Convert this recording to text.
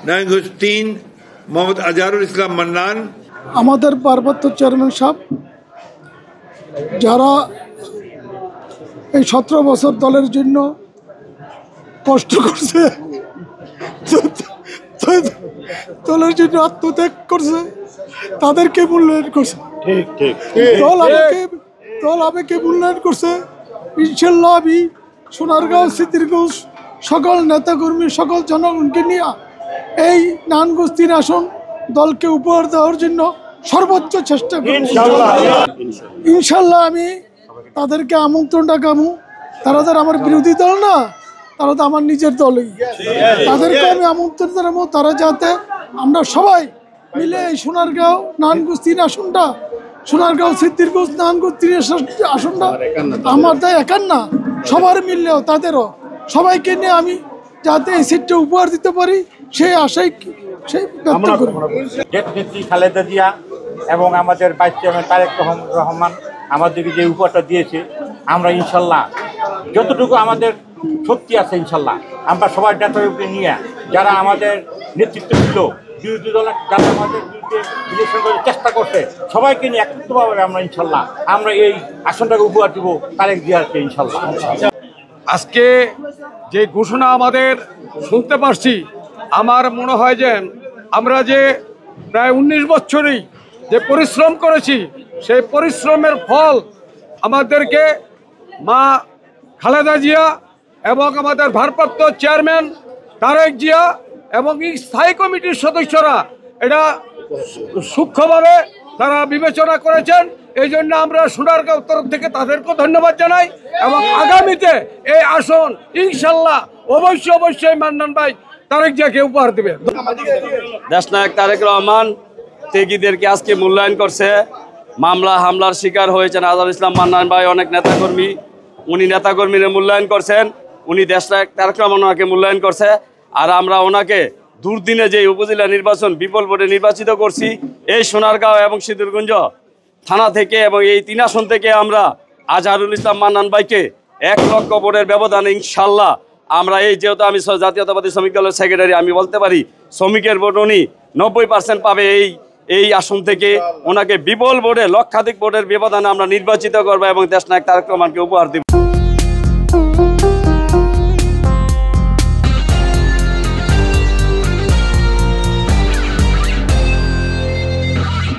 নারায়ণগঞ্জ 3 মোহাম্মদ আজহারুল ইসলাম মান্নান। আমাদের পার্বত্য চেয়ারম্যান সাহেব যারা এই 17 বছর দলের জন্য কষ্ট করছে, দলের জন্য আত্মত্যাগ করছে, তাদেরকে মূল্যায়ন করছে। দল আমাকে মূল্যায়ন করছে। ইনশাল্লাহ আমি সোনারগাঁও সিদ্ধিরগঞ্জ সকল নেতাকর্মী সকল জনগণকে নিয়ে এই নারায়ণগঞ্জ 3 আসন দলকে উপহার দেওয়ার জন্য সর্বোচ্চ চেষ্টা করব। ইনশাল্লাহ আমি তাদেরকে আমন্ত্রণটা কামু। তারা তো আমার বিরোধী দল না, তারা তো আমার নিজের দলই। তাদেরকে আমি আমন্ত্রণ জানাবো, তারা যাতে আমরা সবাই মিলে এই সোনারগাঁও নারায়ণগঞ্জ 3 আসনটা, সোনারগাঁও সিদ্ধিরগঞ্জ নারায়ণগঞ্জ 3 আসনটা আমাদের একার না, সবার মিললেও তাদেরও সবাইকে নিয়ে আমি যাতে এই সিটটা উপহার দিতে পারি সেই আশাই ব্যক্ত করি। নেত্রী খালেদা জিয়া এবং আমাদের ভাইস চেয়ারম্যান তারেক রহমান আমাদেরকে যে উপহারটা দিয়েছে, আমরা ইনশাল্লাহ যতটুকু আমাদের শক্তি আছে ইনশাল্লাহ আমরা সবাই নেতাকে নিয়ে যারা আমাদের নেতৃত্ব ছিল, বিরোধী দল যারা আমাদের বিরুদ্ধে ইলেকশন করার চেষ্টা করছে, সবাইকে নিয়ে একত্রিতভাবে আমরা ইনশাল্লাহ আমরা এই আসনটাকে উপহার দিব তারেক জিয়াকে ইনশাল্লাহ। আজকে যে ঘোষণা আমাদের শুনতে পারছি, আমার মনে হয় যে আমরা যে প্রায় 19 বছরই যে পরিশ্রম করেছি, সেই পরিশ্রমের ফল আমাদেরকে মা খালেদা জিয়া এবং আমাদের ভারপ্রাপ্ত চেয়ারম্যান তারেক জিয়া এবং এই স্থায়ী কমিটির সদস্যরা এটা সূক্ষ্মভাবে তারা বিবেচনা করেছেন। এই জন্য আমরা সোনারগাঁও তরফ থেকে তাদেরকেও ধন্যবাদ জানাই এবং আগামীতে এই আসন ইনশাল্লাহ অবশ্যই মান্নান ভাই তারেক জিয়াকে উপহার দেবে। দেশনায়ক তারেক রহমান ত্যাগীদেরকে আজকে মূল্যায়ন করছে। মামলা হামলার শিকার হয়েছেন আজহারুল ইসলাম মান্নান ভাই, অনেক নেতাকর্মী, উনি নেতাকর্মীরা মূল্যায়ন করছেন, উনি দেশনায়ক তারেক রহমান ওনাকে মূল্যায়ন করছে। আর আমরা ওনাকে দুর্দিনে যে উপজেলা নির্বাচন বিপুল ভোটে নির্বাচিত করছি, এই সোনারগাঁও এবং সিদ্ধিরগঞ্জ থানা থেকে এবং এই 3 আসন থেকে আমরা আজহারুল ইসলাম মান্নান ভাইকে 1 লক্ষ ভোটের ব্যবধানে ইনশাল্লাহ আমরা এই, যেহেতু আমি জাতীয়তাবাদী শ্রমিক দলের সেক্রেটারি, আমি বলতে পারি শ্রমিকের ভোট উনি 90% পাবে এই আসন থেকে। ওনাকে বিপুল ভোটে লক্ষাধিক ভোটের ব্যবধানে আমরা নির্বাচিত করবো এবং দেশনায়ক তারেক রহমানকে উপহার দিব।